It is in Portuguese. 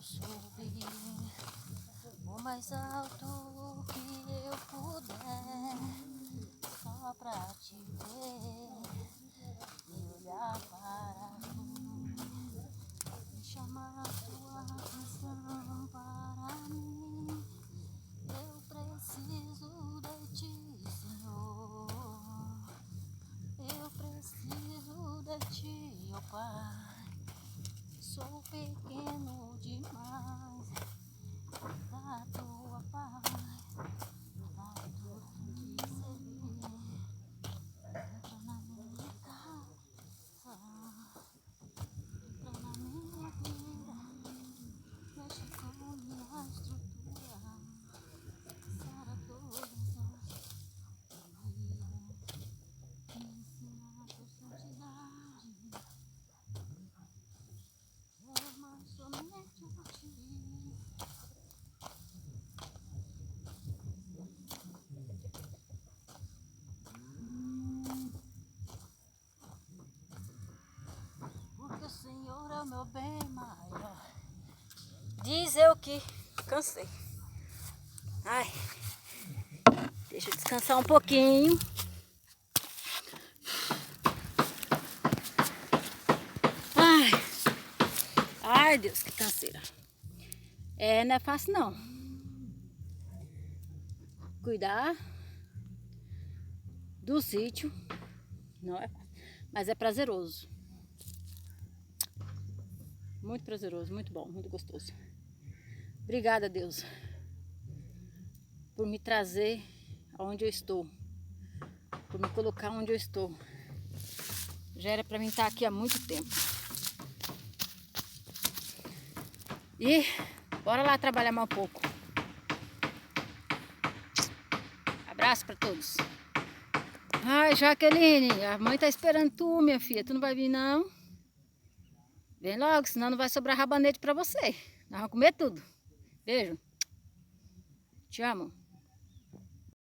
vou subir o mais alto que eu puder, só pra te ver e olhar para mim, e chamar tua atenção para mim. Eu preciso de ti, Senhor. Eu preciso de ti, ó Pai. Sou pequeno demais da tua paz, da tua receber. Entra na minha casa, entra na minha vida, mexe com minha estrutura, sara todas as feridas, me ensina a tua santidade. Mas somente a ti. Porque o Senhor é o meu bem maior. Diz eu que cansei. Ai, deixa eu descansar um pouquinho. Ai, Deus, que canseira. Não é fácil não. Cuidar do sítio não é fácil, mas é prazeroso. Muito prazeroso, muito bom, muito gostoso. Obrigada, Deus, por me trazer aonde eu estou, por me colocar onde eu estou. Já era para mim estar aqui há muito tempo. E bora lá trabalhar mais um pouco. Abraço para todos. Ai, Jaqueline, a mãe tá esperando tu, minha filha. Tu não vai vir, não? Vem logo, senão não vai sobrar rabanete para você. Nós vamos comer tudo. Beijo. Te amo.